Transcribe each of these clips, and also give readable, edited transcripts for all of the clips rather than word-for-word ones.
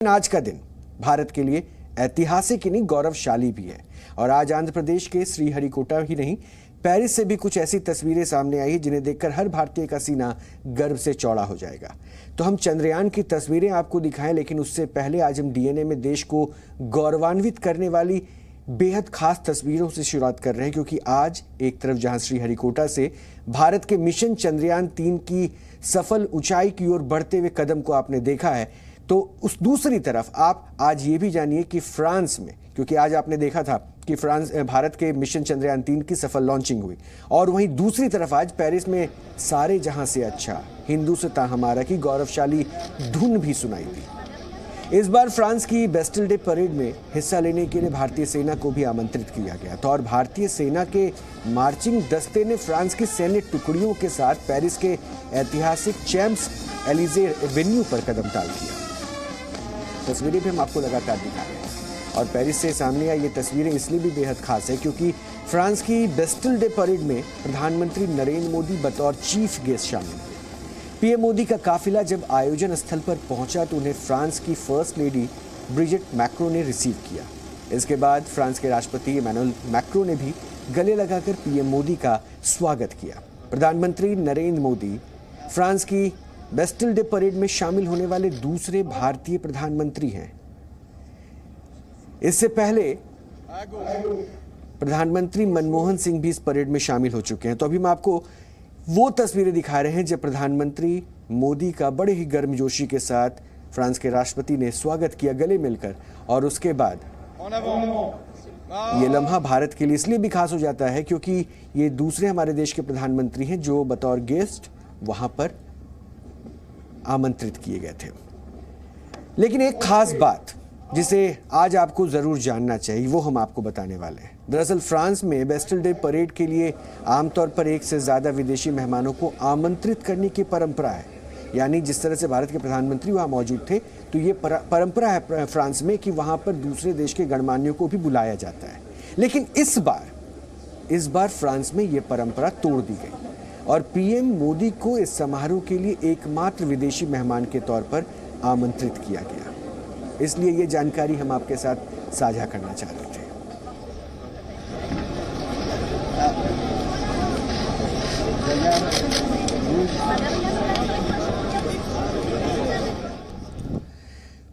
आज का दिन भारत के लिए ऐतिहासिक ही नहीं गौरवशाली भी है। और आज आंध्र प्रदेश के श्रीहरिकोटा ही नहीं, पेरिस से भी कुछ ऐसी तस्वीरें सामने आई हैं जिन्हें देखकर हर भारतीय का सीना गर्व से चौड़ा हो जाएगा। तो हम चंद्रयान की तस्वीरें आपको दिखाएं, लेकिन उससे पहले आज हम डीएनए में देश को गौरवान्वित करने वाली बेहद खास तस्वीरों से शुरुआत कर रहे हैं, क्योंकि आज एक तरफ जहां श्रीहरिकोटा से भारत के मिशन चंद्रयान 3 की सफल ऊंचाई की ओर बढ़ते हुए कदम को आपने देखा है, तो उस दूसरी तरफ आप आज ये भी जानिए कि फ्रांस में, क्योंकि आज आपने देखा था कि भारत के मिशन चंद्रयान 3 की सफल लॉन्चिंग हुई, और वहीं दूसरी तरफ आज पेरिस में सारे जहां से अच्छा हिंदुस्तान हमारा की गौरवशाली धुन भी सुनाई दी। इस बार फ्रांस की बेस्टिल डे परेड में हिस्सा लेने के लिए भारतीय सेना को भी आमंत्रित किया गया था, और भारतीय सेना के मार्चिंग दस्ते ने फ्रांस की सैन्य टुकड़ियों के साथ पेरिस के ऐतिहासिक चैम्प्स एलिजे एवेन्यू पर कदम ताल किया। तस्वीरें भी हम आपको लगातार दिखा रहे हैं, और पेरिस से सामने आई ये तस्वीरें इसलिए भी बेहद खास है क्योंकि फ्रांस की बेस्टिल डे परेड में प्रधानमंत्री नरेंद्र मोदी बतौर चीफ गेस्ट शामिल हुए। पीएम मोदी का काफिला जब आयोजन स्थल पर पहुंचा तो उन्हें फ्रांस की फर्स्ट लेडी ब्रिजिट मैक्रो ने रिसीव किया। इसके बाद फ्रांस के राष्ट्रपति इमैनुअल मैक्रो ने भी गले लगाकर पीएम मोदी का स्वागत किया। प्रधानमंत्री नरेंद्र मोदी फ्रांस की बेस्टिल डे परेड में शामिल होने वाले दूसरे भारतीय प्रधानमंत्री हैं। इससे पहले प्रधानमंत्री मनमोहन सिंह भी इस परेड में शामिल हो चुके हैं। तो अभी हम आपको वो तस्वीरें दिखा रहे हैं जब प्रधानमंत्री मोदी का बड़े ही गर्मजोशी के साथ फ्रांस के राष्ट्रपति ने स्वागत किया गले मिलकर, और उसके बाद ये लम्हा भारत के लिए इसलिए भी खास हो जाता है क्योंकि ये दूसरे हमारे देश के प्रधानमंत्री हैं जो बतौर गेस्ट वहां पर आमंत्रित किए गए थे। लेकिन एक खास बात जिसे आज आपको जरूर जानना चाहिए वो हम आपको बताने वाले हैं। दरअसल फ्रांस में बेस्टिल डे परेड के लिए आमतौर पर एक से ज्यादा विदेशी मेहमानों को आमंत्रित करने की परंपरा है। यानी जिस तरह से भारत के प्रधानमंत्री वहां मौजूद थे, तो ये परंपरा है फ्रांस में कि वहां पर दूसरे देश के गणमान्यों को भी बुलाया जाता है। लेकिन इस बार फ्रांस में ये परंपरा तोड़ दी गई और पीएम मोदी को इस समारोह के लिए एकमात्र विदेशी मेहमान के तौर पर आमंत्रित किया गया। इसलिए ये जानकारी हम आपके साथ साझा करना चाह रहे थे।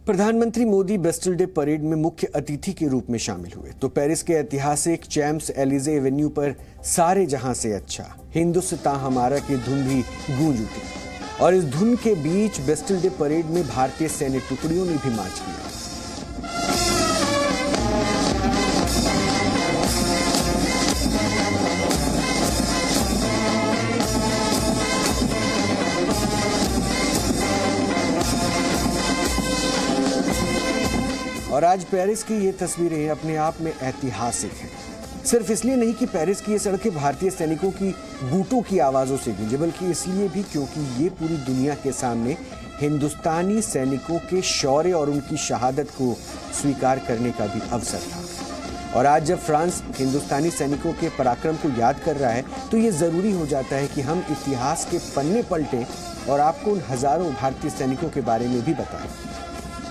प्रधानमंत्री मोदी बेस्टिल डे परेड में मुख्य अतिथि के रूप में शामिल हुए तो पेरिस के ऐतिहासिक चैम्प्स एलिजे एवेन्यू पर सारे जहां से अच्छा हिंदुस्तान हमारा की धुन भी गूंज उठी, और इस धुन के बीच बेस्टिल डे परेड में भारतीय सैन्य टुकड़ियों ने भी मार्च किया। और आज पेरिस की ये तस्वीरें अपने आप में ऐतिहासिक हैं। सिर्फ इसलिए नहीं कि पेरिस की ये सड़कें भारतीय सैनिकों की बूटों की आवाजों से गूंजे, बल्कि इसलिए भी क्योंकि ये पूरी दुनिया के सामने हिंदुस्तानी सैनिकों के शौर्य और उनकी शहादत को स्वीकार करने का भी अवसर था। और आज जब फ्रांस हिंदुस्तानी सैनिकों के पराक्रम को याद कर रहा है, तो ये जरूरी हो जाता है कि हम इतिहास के पन्ने पलटें और आपको उन हजारों भारतीय सैनिकों के बारे में भी बताएं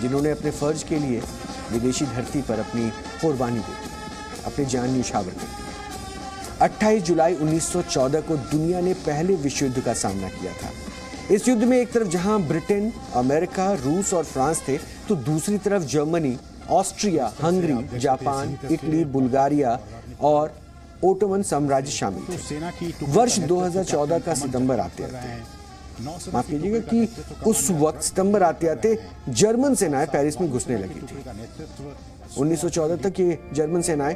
जिन्होंने अपने फर्ज के लिए विदेशी धरती पर अपनी कुर्बानी दी, अपने जान न्यौछावर कर दी। 28 जुलाई 1914 को दुनिया ने पहले विश्व युद्ध का सामना किया था। इस युद्ध में एक तरफ जहां ब्रिटेन, अमेरिका, रूस और फ्रांस थे, तो दूसरी तरफ Germany, Austria, Hungary, Japan, Italy, Bulgaria और ओटोमन साम्राज्य शामिल थे। वर्ष 2014 का सितंबर आते माफ कीजिएगा कि उस वक्त सितंबर आते जर्मन सेनाएं पेरिस में घुसने लगी थी। 1914 तक ये जर्मन सेनाएं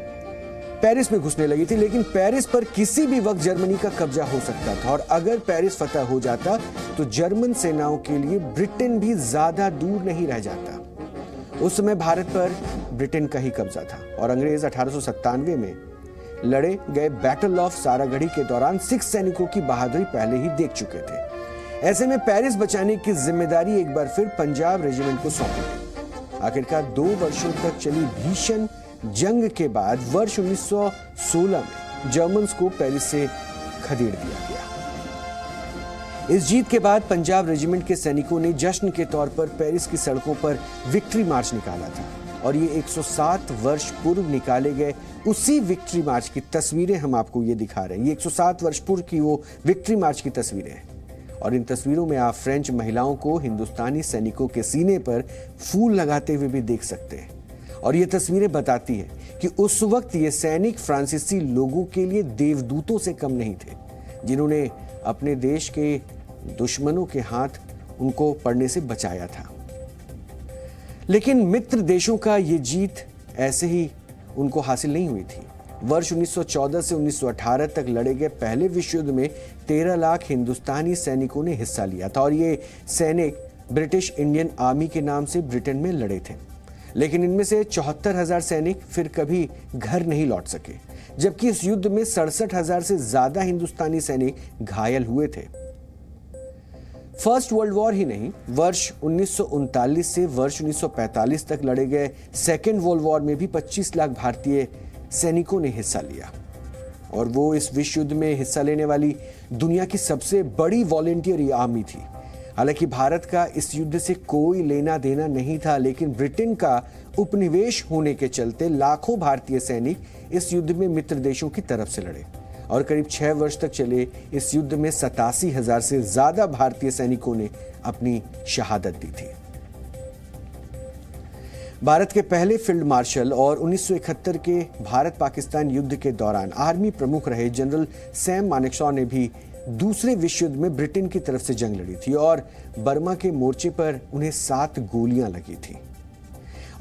पेरिस में घुसने लगी थी, लेकिन पेरिस पर किसी भी वक्त जर्मनी का कब्जा हो सकता था, और अगर पेरिस फतह हो जाता तो जर्मन सेनाओं के लिए ब्रिटेन भी ज्यादा दूर नहीं रह जाता। उस समय भारत पर ब्रिटेन का ही कब्जा था, और अंग्रेज 1897 में लड़े गए बैटल ऑफ सारागढ़ी के दौरान सिख सैनिकों की बहादुरी पहले ही देख चुके थे। ऐसे में पेरिस बचाने की जिम्मेदारी एक बार फिर पंजाब रेजिमेंट को सौंपी गई। आखिरकार 2 वर्षों तक चली भीषण जंग के बाद वर्ष 1916 में जर्मन्स को पेरिस से खदेड़ दिया गया। इस जीत के बाद पंजाब रेजिमेंट के सैनिकों ने जश्न के तौर पर पेरिस की सड़कों पर विक्ट्री मार्च निकाला था और ये 107 वर्ष पूर्व निकाले गए उसी विक्ट्री मार्च की तस्वीरें हम आपको ये दिखा रहे हैं। ये 107 वर्ष पूर्व की वो विक्ट्री मार्च की तस्वीरें हैं और इन तस्वीरों में आप फ्रेंच महिलाओं को हिंदुस्तानी सैनिकों के सीने पर फूल लगाते हुए भी देख सकते हैं। और ये तस्वीरें बताती हैं कि उस वक्त ये सैनिक फ्रांसीसी लोगों के लिए देवदूतों से कम नहीं थे, जिन्होंने अपने देश के दुश्मनों के हाथ उनको पड़ने से बचाया था। लेकिन मित्र देशों का ये जीत ऐसे ही उनको हासिल नहीं हुई थी। वर्ष 1914 से 1918 तक लड़े गए पहले विश्व युद्ध में 13 लाख हिंदुस्तानी सैनिकों ने हिस्सा लिया था और ये सैनिक ब्रिटिश इंडियन आर्मी के नाम से ब्रिटेन में लड़े थे। लेकिन इनमें से 74,000 सैनिक फिर कभी घर नहीं लौट सके, जबकि इस युद्ध में 67,000 से ज्यादा हिंदुस्तानी सैनिक घायल हुए थे। फर्स्ट वर्ल्ड वॉर ही नहीं, वर्ष 1939 से वर्ष 1945 तक लड़े गए सेकेंड वर्ल्ड वॉर में भी 25 लाख भारतीय सैनिकों ने हिस्सा लिया और वो इस विश्व युद्ध में हिस्सा लेने वाली दुनिया की सबसे बड़ी वॉलेंटियर आर्मी थी। हालांकि भारत का इस युद्ध से कोई लेना देना नहीं था, लेकिन ब्रिटेन का उपनिवेश होने के चलते लाखों भारतीय सैनिक इस युद्ध में मित्र देशों की तरफ से लड़े और करीब 6 वर्ष तक चले इस युद्ध में 87,000 से ज्यादा भारतीय सैनिकों ने अपनी शहादत दी थी। भारत के पहले फील्ड मार्शल और 1971 के भारत पाकिस्तान युद्ध के दौरान आर्मी प्रमुख रहे जनरल सैम मानेकशॉ ने भी दूसरे विश्व युद्ध में ब्रिटेन की तरफ से जंग लड़ी थी और बर्मा के मोर्चे पर उन्हें 7 गोलियां लगी थी।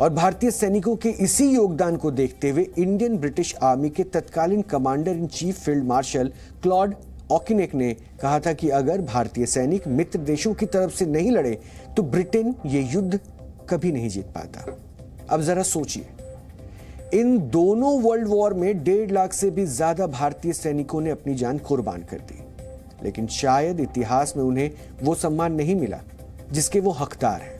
और भारतीय सैनिकों के इसी योगदान को देखते हुए इंडियन ब्रिटिश आर्मी के तत्कालीन commander in chief field marshal Claude Auchinleck ने कहा था कि अगर भारतीय सैनिक मित्र देशों की तरफ से नहीं लड़े तो ब्रिटेन ये युद्ध कभी नहीं जीत पाता। अब जरा सोचिए, इन दोनों वर्ल्ड वॉर में 1.5 लाख से भी ज्यादा भारतीय सैनिकों ने अपनी जान कुर्बान कर दी, लेकिन शायद इतिहास में उन्हें वो सम्मान नहीं मिला जिसके वो हकदार हैं।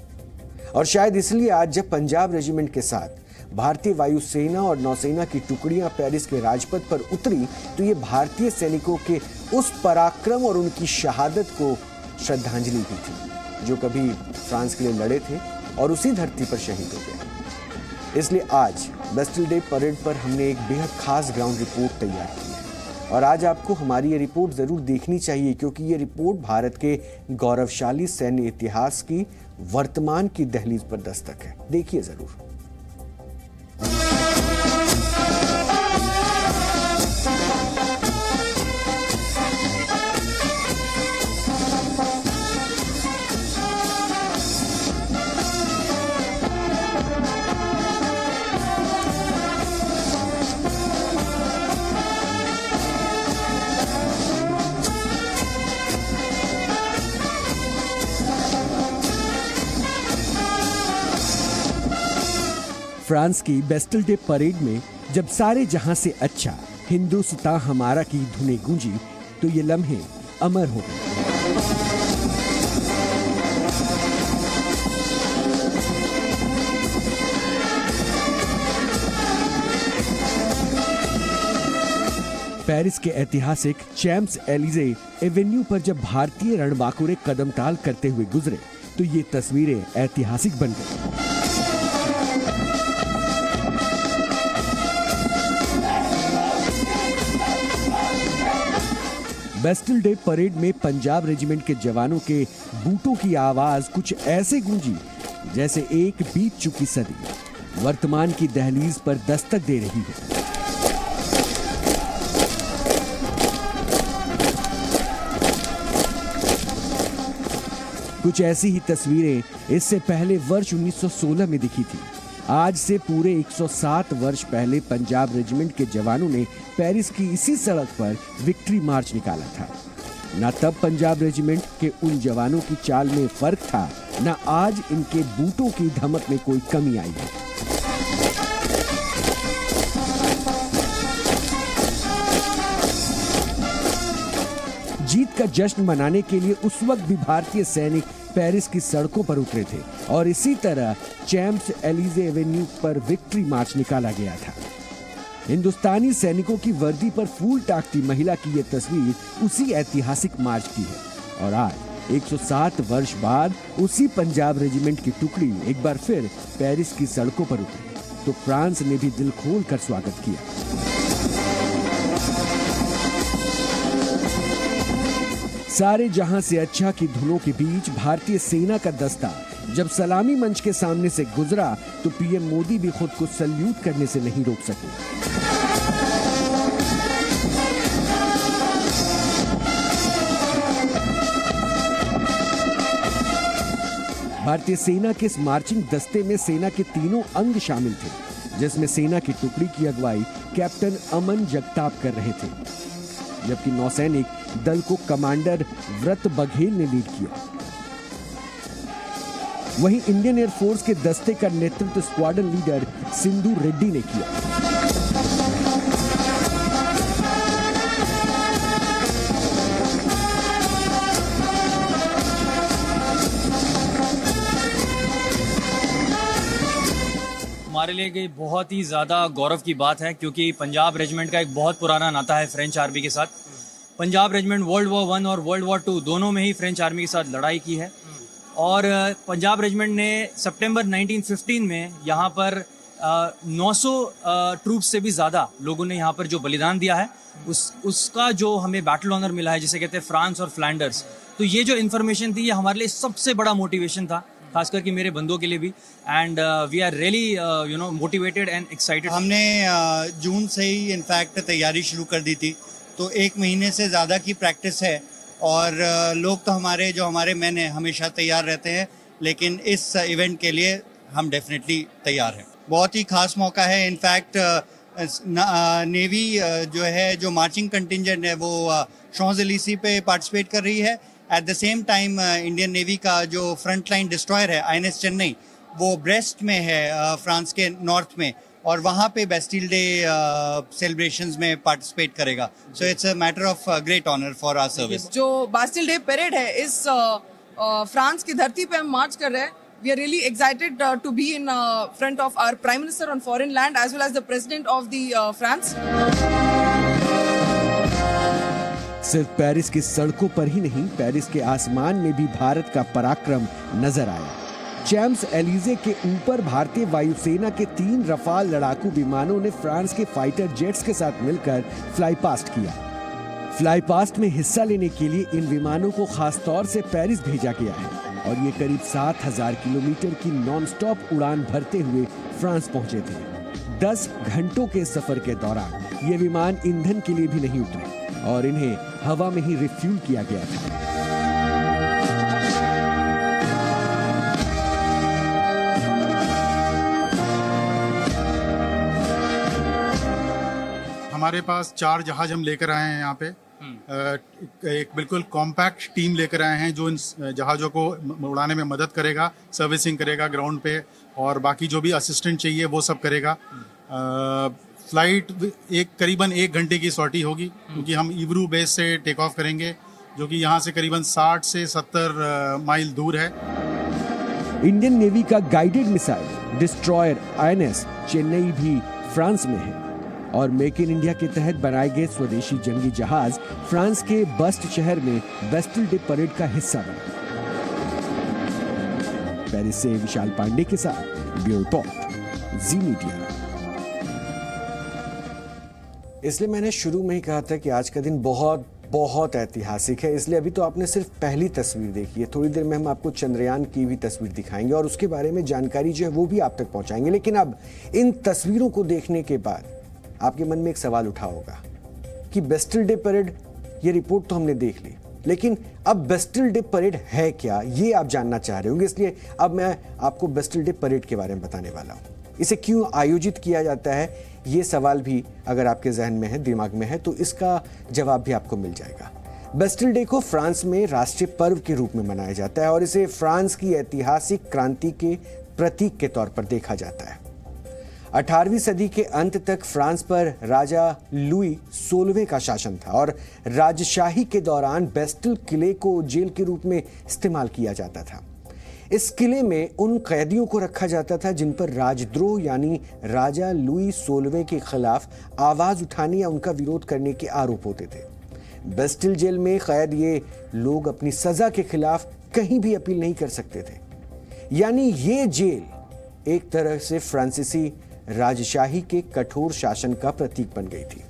और शायद इसलिए आज जब पंजाब रेजिमेंट के साथ भारतीय वायुसेना और नौसेना की टुकड़ियां पेरिस के राजपथ पर उतरी तो ये भारतीय सैनिकों के उस पराक्रम और उनकी शहादत को श्रद्धांजलि भी थी जो कभी फ्रांस के लिए लड़े थे और उसी धरती पर शहीद हो गए। इसलिए आज बेस्टिल डे परेड पर हमने एक बेहद खास ग्राउंड रिपोर्ट तैयार की है और आज आपको हमारी ये रिपोर्ट जरूर देखनी चाहिए, क्योंकि ये रिपोर्ट भारत के गौरवशाली सैन्य इतिहास की वर्तमान की दहलीज पर दस्तक है। देखिए जरूर। फ्रांस की बेस्टिल डे परेड में जब सारे जहां से अच्छा हिंदुस्तान हमारा की धुनें गूंजी तो ये लम्हे अमर हो गए। पेरिस के ऐतिहासिक चैम्प्स एलिजे एवेन्यू पर जब भारतीय रणबांकुरे कदम ताल करते हुए गुजरे तो ये तस्वीरें ऐतिहासिक बन गई। बेस्टिल डे परेड में पंजाब रेजिमेंट के जवानों के बूटों की आवाज कुछ ऐसे गूंजी जैसे एक बीत चुकी सदी वर्तमान की दहलीज पर दस्तक दे रही है। कुछ ऐसी ही तस्वीरें इससे पहले वर्ष 1916 में दिखी थी। आज से पूरे 107 वर्ष पहले पंजाब रेजिमेंट के जवानों ने पेरिस की इसी सड़क पर विक्ट्री मार्च निकाला था। न तब पंजाब रेजिमेंट के उन जवानों की चाल में फर्क था, न आज इनके बूटों की धमक में कोई कमी आई है। जीत का जश्न मनाने के लिए उस वक्त भी भारतीय सैनिक पेरिस की सड़कों पर उतरे थे और इसी तरह चैम्प्स एलिजे एवेन्यू पर विक्ट्री मार्च निकाला गया था। हिंदुस्तानी सैनिकों की वर्दी पर फूल टाकती महिला की यह तस्वीर उसी ऐतिहासिक मार्च की है और आज 107 वर्ष बाद उसी पंजाब रेजिमेंट की टुकड़ी एक बार फिर पेरिस की सड़कों पर उतरी तो फ्रांस ने भी दिल खोल कर स्वागत किया। सारे जहां से अच्छा की धुनों के बीच भारतीय सेना का दस्ता जब सलामी मंच के सामने से गुजरा तो पीएम मोदी भी खुद को सल्यूट करने से नहीं रोक सके। भारतीय सेना के इस मार्चिंग दस्ते में सेना के तीनों अंग शामिल थे, जिसमें सेना की टुकड़ी की अगुवाई कैप्टन अमन जगताप कर रहे थे, जबकि नौसैनिक दल को कमांडर व्रत बघेल ने लीड किया। वहीं इंडियन एयरफोर्स के दस्ते का नेतृत्व स्क्वाड्रन लीडर सिंधु रेड्डी ने किया। हमारे लिए ये बहुत ही ज़्यादा गौरव की बात है, क्योंकि पंजाब रेजिमेंट का एक बहुत पुराना नाता है फ्रेंच आर्मी के साथ। पंजाब रेजिमेंट वर्ल्ड वॉर 1 और वर्ल्ड वॉर 2 दोनों में ही फ्रेंच आर्मी के साथ लड़ाई की है। और पंजाब रेजिमेंट ने सितंबर 1915 में यहाँ पर 900 ट्रूप्स से भी ज़्यादा लोगों ने यहाँ पर जो बलिदान दिया है, उसका जो हमें बैटल ऑनर मिला है, जिसे कहते हैं फ्रांस और फ्लैंडर्स। तो ये जो इन्फॉर्मेशन थी, ये हमारे लिए सबसे बड़ा मोटिवेशन था, खासकर कि मेरे बंदों के लिए भी। And we are really motivated and excited. हमने जून से ही इनफैक्ट तैयारी शुरू कर दी थी, तो 1 महीने से ज़्यादा की प्रैक्टिस है। और लोग तो हमारे मेन हैं, हमेशा तैयार रहते हैं, लेकिन इस इवेंट के लिए हम डेफिनेटली तैयार हैं। बहुत ही खास मौका है। इनफैक्ट नेवी जो मार्चिंग कंटिंजेंट है वो शॉन्ज़-एलीज़े पे पार्टिसिपेट कर रही है। At the same time Indian navy का जो फ्रंट लाइन डिस्ट्रॉयर है INS चेन्नई, वो ब्रेस्ट में है, फ्रांस के नॉर्थ में, और वहाँ पे बेस्टिल डे सेलिब्रेशंस में पार्टिसिपेट करेगा। So it's a matter of great honour for our service. जो बेस्टिल डे परेड है, इस फ्रांस की धरती पे हम मार्च कर रहे हैं। We are really excited to be in front of our prime minister on foreign land as well as the president of the France. सिर्फ पेरिस की सड़कों पर ही नहीं, पेरिस के आसमान में भी भारत का पराक्रम नजर आया। चैम्प्स एलिजे के ऊपर भारतीय वायुसेना के 3 रफाल लड़ाकू विमानों ने फ्रांस के फाइटर जेट्स के साथ मिलकर फ्लाई पास्ट किया। फ्लाई पास्ट में हिस्सा लेने के लिए इन विमानों को खास तौर से पेरिस भेजा गया है और ये करीब 7000 किलोमीटर की नॉन-स्टॉप उड़ान भरते हुए फ्रांस पहुंचे थे। 10 घंटों के सफर के दौरान ये विमान ईंधन के लिए भी नहीं उतरे और इन्हें हवा में ही रिफ्यूल किया गया था। हमारे पास 4 जहाज हम लेकर आए हैं यहाँ पे। एक बिल्कुल कॉम्पैक्ट टीम लेकर आए हैं जो इन जहाज़ों को उड़ाने में मदद करेगा, सर्विसिंग करेगा ग्राउंड पे, और बाकी जो भी असिस्टेंट चाहिए वो सब करेगा। फ्लाइट करीबन 1 घंटे की सॉर्टी होगी, क्योंकि हम इब्रू बेस से टेक ऑफ करेंगे, जो कि यहाँ से करीबन 60 से 70 माइल दूर है। इंडियन नेवी का guided missile destroyer INS Chennai भी फ्रांस में है और मेक इन इंडिया के तहत बनाए गए स्वदेशी जंगी जहाज फ्रांस के बस्ट शहर में बेस्टिल डे परेड का हिस्सा बना। पेरिस से विशाल पांडे के साथ ब्यूरो रिपोर्ट, जी मीडिया। इसलिए मैंने शुरू में ही कहा था कि आज का दिन बहुत बहुत ऐतिहासिक है। इसलिए अभी तो आपने सिर्फ पहली तस्वीर देखी है, थोड़ी देर में हम आपको चंद्रयान की भी तस्वीर दिखाएंगे और उसके बारे में जानकारी जो है वो भी आप तक पहुंचाएंगे। लेकिन अब इन तस्वीरों को देखने के बाद आपके मन में एक सवाल उठा होगा कि बेस्टिल डे परेड, ये रिपोर्ट तो हमने देख ली, लेकिन अब बेस्टिल डे परेड है क्या, ये आप जानना चाह रहे होंगे। इसलिए अब मैं आपको बेस्टिल डे परेड के बारे में बताने वाला हूं। इसे क्यों आयोजित किया जाता है, ये सवाल भी अगर आपके जहन में है, दिमाग में है, तो इसका जवाब भी आपको मिल जाएगा। बेस्टिल डे को फ्रांस में राष्ट्रीय पर्व के रूप में मनाया जाता है और इसे फ्रांस की ऐतिहासिक क्रांति के प्रतीक के तौर पर देखा जाता है। 18वीं सदी के अंत तक फ्रांस पर राजा लुई 16वें का शासन था और राजशाही के दौरान बेस्टिल किले को जेल के रूप में इस्तेमाल किया जाता था। इस किले में उन कैदियों को रखा जाता था जिन पर राजद्रोह यानी राजा लुई 16वें के खिलाफ आवाज उठाने या उनका विरोध करने के आरोप होते थे। बेस्टिल जेल में कैद ये लोग अपनी सजा के खिलाफ कहीं भी अपील नहीं कर सकते थे। यानी ये जेल एक तरह से फ्रांसीसी राजशाही के कठोर शासन का प्रतीक बन गई थी।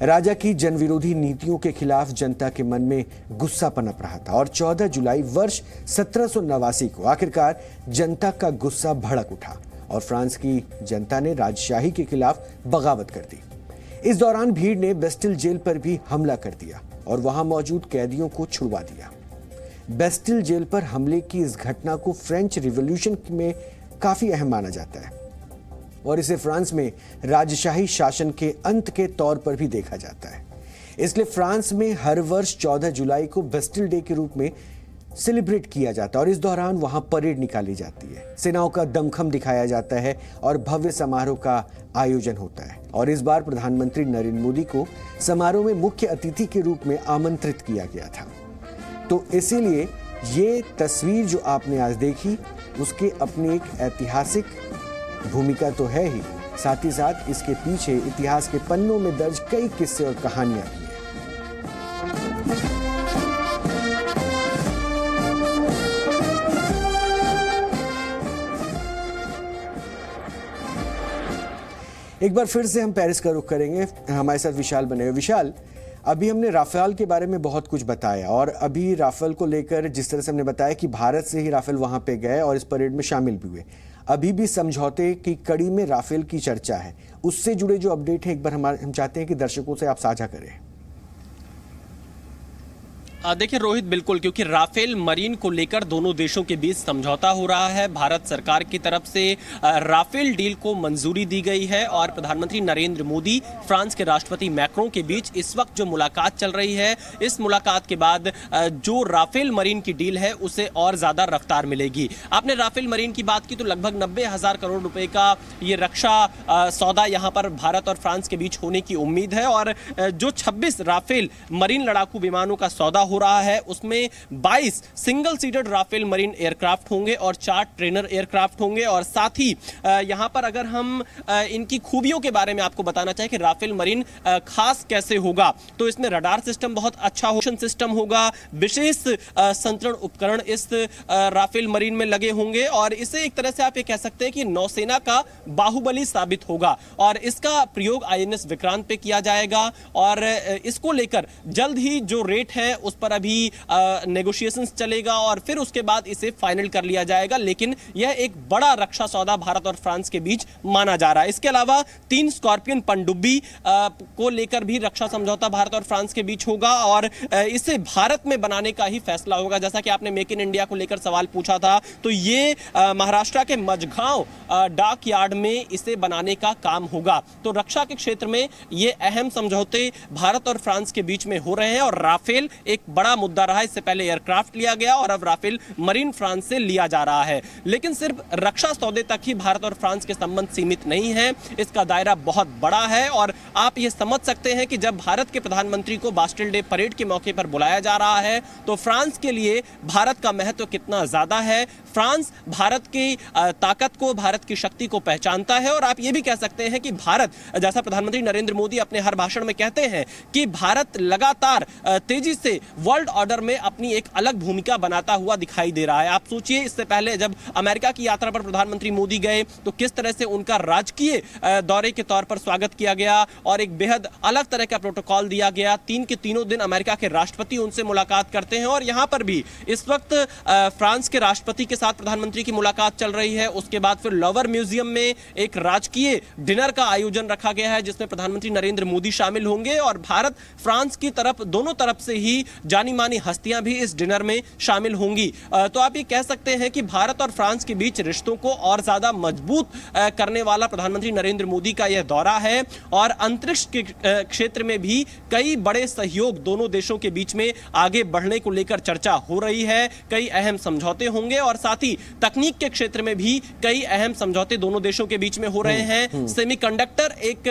राजा की जनविरोधी नीतियों के खिलाफ जनता के मन में गुस्सा पनप रहा था और 14 जुलाई वर्ष 1789 को आखिरकार जनता का गुस्सा भड़क उठा और फ्रांस की जनता ने राजशाही के खिलाफ बगावत कर दी। इस दौरान भीड़ ने बेस्टिल जेल पर भी हमला कर दिया और वहां मौजूद कैदियों को छुड़वा दिया। बेस्टिल जेल पर हमले की इस घटना को फ्रेंच रिवॉल्यूशन में काफी अहम माना जाता है और इसे फ्रांस में राजशाही शासन के अंत के तौर पर भी देखा जाता है। इसलिए फ्रांस में हर वर्ष 14 जुलाई को बेस्टिल डे के रूप में सेलिब्रेट किया जाता है और इस दौरान वहां परेड निकाली जाती है, सेनाओं का दमखम दिखाया जाता है और भव्य समारोह का आयोजन होता है। और इस बार प्रधानमंत्री नरेंद्र मोदी को समारोह में मुख्य अतिथि के रूप में आमंत्रित किया गया था। तो इसीलिए ये तस्वीर जो आपने आज देखी उसके अपनी एक ऐतिहासिक भूमिका तो है ही, साथ ही साथ इसके पीछे इतिहास के पन्नों में दर्ज कई किस्से और कहानियां भी हैं। एक बार फिर से हम पेरिस का रुख करेंगे। हमारे साथ विशाल बने हुए। विशाल, अभी हमने राफेल के बारे में बहुत कुछ बताया और अभी राफेल को लेकर जिस तरह से हमने बताया कि भारत से ही राफेल वहां पे गए और इस परेड में शामिल भी हुए, अभी भी समझौते की कड़ी में राफेल की चर्चा है। उससे जुड़े जो अपडेट है एक बार हम चाहते हैं कि दर्शकों से आप साझा करें। देखिए रोहित, बिल्कुल, क्योंकि राफेल मरीन को लेकर दोनों देशों के बीच समझौता हो रहा है। भारत सरकार की तरफ से राफेल डील को मंजूरी दी गई है और प्रधानमंत्री नरेंद्र मोदी फ्रांस के राष्ट्रपति मैक्रों के बीच इस वक्त जो मुलाकात चल रही है, इस मुलाकात के बाद जो राफेल मरीन की डील है उसे और ज्यादा रफ्तार मिलेगी। आपने राफेल मरीन की बात की तो लगभग 90,000 करोड़ रुपए का ये रक्षा सौदा यहाँ पर भारत और फ्रांस के बीच होने की उम्मीद है और जो 26 राफेल मरीन लड़ाकू विमानों का सौदा हो रहा है उसमें 22 single seated Rafale marine aircraft होंगे और 4 ट्रेनर एयरक्राफ्ट होंगे। और साथ ही यहां पर अगर हम इनकी खूबियों के बारे में आपको बताना चाहें कि राफेल मरीन खास कैसे होगा, तो इसमें रडार सिस्टम बहुत अच्छा होशन सिस्टम होगा, विशेष संतरण उपकरण इस राफेल मरीन में लगे होंगे और इसे एक तरह से आप ये कह सकते हैं कि नौसेना का बाहुबली साबित होगा और इसका प्रयोग INS विक्रांत पे किया जाएगा और इसको लेकर जल्द ही जो रेट है उस पर अभी नेगोशिएशंस चलेगा और फिर उसके बाद इसे फाइनल कर लिया जाएगा। लेकिन यह एक बड़ा रक्षा सौदा भारत और फ्रांस के बीच माना जा रहा है। इसके अलावा 3 स्कॉर्पियन पनडुब्बी को लेकर भी रक्षा समझौता भारत और फ्रांस के बीच होगा और इसे भारत में बनाने का ही फैसला होगा। जैसा कि आपने मेक इन इंडिया को लेकर सवाल पूछा था, तो ये महाराष्ट्र के मझगांव डाक यार्ड में इसे बनाने का काम होगा। तो रक्षा के क्षेत्र में ये अहम समझौते भारत और फ्रांस के बीच में हो रहे हैं और राफेल एक बड़ा मुद्दा रहा। इससे पहले एयरक्राफ्ट लिया गया और अब राफेल मरीन फ्रांस से लिया जा रहा है। लेकिन सिर्फ रक्षा सौदे तक ही भारत और फ्रांस के संबंध सीमित नहीं है, इसका दायरा बहुत बड़ा है और आप ये समझ सकते हैं कि जब भारत के प्रधानमंत्री को बास्टिल डे परेड के मौके पर बुलाया जा रहा है तो फ्रांस के लिए भारत का महत्व कितना ज्यादा है। फ्रांस भारत की ताकत को, भारत की शक्ति को पहचानता है और आप ये भी कह सकते हैं कि भारत, जैसा प्रधानमंत्री नरेंद्र मोदी अपने हर भाषण में कहते हैं कि भारत लगातार तेजी से वर्ल्ड ऑर्डर में अपनी एक अलग भूमिका बनाता हुआ दिखाई दे रहा है। आप सोचिए, इससे पहले जब अमेरिका की यात्रा पर प्रधानमंत्री मोदी गए तो किस तरह से उनका राजकीय दौरे के तौर पर स्वागत किया गया और एक बेहद अलग तरह का प्रोटोकॉल दिया गया। 3 के तीनों दिन अमेरिका के राष्ट्रपति उनसे मुलाकात करते हैं और यहां पर भी इस वक्त फ्रांस के राष्ट्रपति के साथ प्रधानमंत्री की मुलाकात चल रही है। उसके बाद फिर लवर म्यूजियम में एक राजकीय डिनर का आयोजन रखा गया है जिसमें प्रधानमंत्री नरेंद्र मोदी शामिल होंगे और भारत फ्रांस की तरफ दोनों तरफ से ही जानी मानी हस्तियां भी इस डिनर में शामिल होंगी। तो आप ये कह सकते हैं कि भारत और फ्रांस के बीच रिश्तों को और ज्यादा मजबूत करने वाला प्रधानमंत्री नरेंद्र मोदी का यह दौरा है और अंतरिक्ष के क्षेत्र में भी कई बड़े सहयोग दोनों देशों के बीच में आगे बढ़ने को लेकर चर्चा हो रही है। कई अहम समझौते होंगे और साथ ही तकनीक के क्षेत्र में भी कई अहम समझौते दोनों देशों के बीच में हो रहे हैं। सेमीकंडक्टर एक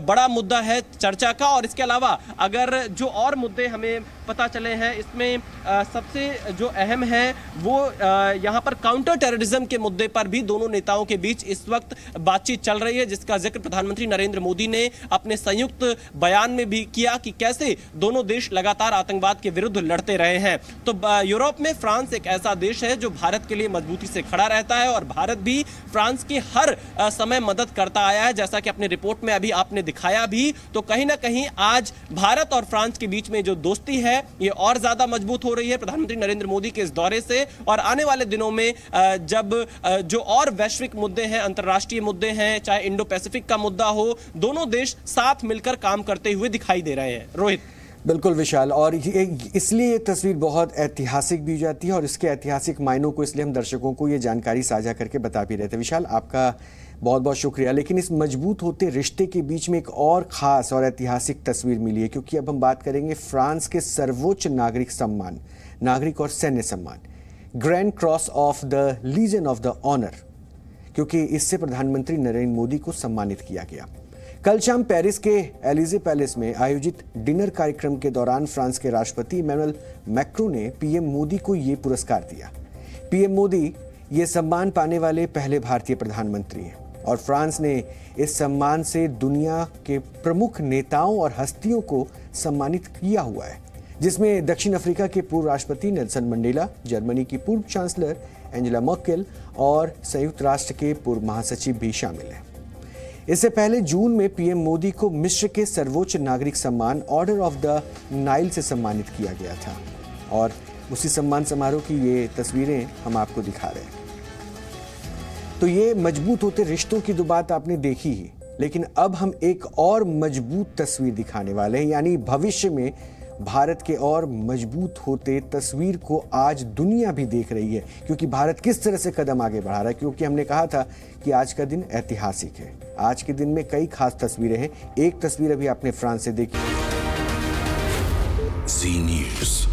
बड़ा मुद्दा है चर्चा का और इसके अलावा अगर जो और मुद्दे हमें पता चले हैं। इसमें सबसे जो अहम है वो यहाँ पर काउंटर टेररिज्म के मुद्दे पर भी दोनों नेताओं के बीच इस वक्त बातचीत चल रही है, जिसका जिक्र प्रधानमंत्री नरेंद्र मोदी ने अपने संयुक्त बयान में भी किया कि कैसे दोनों देश लगातार आतंकवाद के विरुद्ध लड़ते रहे हैं। तो यूरोप में फ्रांस एक ऐसा देश है जो भारत के लिए मजबूती से खड़ा रहता है और भारत भी फ्रांस की हर समय मदद करता आया है, जैसा कि अपनी रिपोर्ट में अभी आपने दिखाया भी। तो कहीं ना कहीं आज भारत और फ्रांस के बीच में जो दोस्ती है ये और ज्यादा मजबूत हो रही है प्रधानमंत्री नरेंद्र मोदी के इस दौरे से। और आने वाले दिनों में जब जो और वैश्विक मुद्दे हैं, अंतर्राष्ट्रीय मुद्दे हैं, चाहे इंडो पैसिफिक का मुद्दा हो, दोनों देश साथ मिलकर काम करते हुए दिखाई दे रहे हैं। रोहित। बिल्कुल विशाल, और इसलिए ये तस्वीर बहुत ऐतिहासिक भी हो जाती है और इसके ऐतिहासिक मायनों को इसलिए हम दर्शकों को ये जानकारी साझा करके बता भी रहे थे। विशाल, आपका बहुत बहुत शुक्रिया। लेकिन इस मजबूत होते रिश्ते के बीच में एक और खास और ऐतिहासिक तस्वीर मिली है, क्योंकि अब हम बात करेंगे फ्रांस के सर्वोच्च नागरिक सम्मान, नागरिक और सैन्य सम्मान, Grand Cross of the Legion of the Honour, क्योंकि इससे प्रधानमंत्री नरेंद्र मोदी को सम्मानित किया गया। कल शाम पेरिस के एलिजे पैलेस में आयोजित डिनर कार्यक्रम के दौरान फ्रांस के राष्ट्रपति इमैनुअल मैक्रों ने पीएम मोदी को ये पुरस्कार दिया। पीएम मोदी ये सम्मान पाने वाले पहले भारतीय प्रधानमंत्री हैं और फ्रांस ने इस सम्मान से दुनिया के प्रमुख नेताओं और हस्तियों को सम्मानित किया हुआ है, जिसमें दक्षिण अफ्रीका के पूर्व राष्ट्रपति नेल्सन मंडेला, जर्मनी की पूर्व चांसलर एंजेला मर्केल और संयुक्त राष्ट्र के पूर्व महासचिव भी शामिल हैं। इससे पहले जून में पीएम मोदी को मिस्र के सर्वोच्च नागरिक सम्मान ऑर्डर ऑफ द नाइल से सम्मानित किया गया था और उसी सम्मान समारोह की ये तस्वीरें हम आपको दिखा रहे हैं। तो ये मजबूत होते रिश्तों की तो बात आपने देखी ही, लेकिन अब हम एक और मजबूत तस्वीर दिखाने वाले हैं, यानी भविष्य में भारत के और मजबूत होते तस्वीर को आज दुनिया भी देख रही है, क्योंकि भारत किस तरह से कदम आगे बढ़ा रहा है। क्योंकि हमने कहा था कि आज का दिन ऐतिहासिक है। आज के दिन में कई खास तस्वीरें हैं। एक तस्वीर अभी आपने फ्रांस से देखी। जी न्यूज़।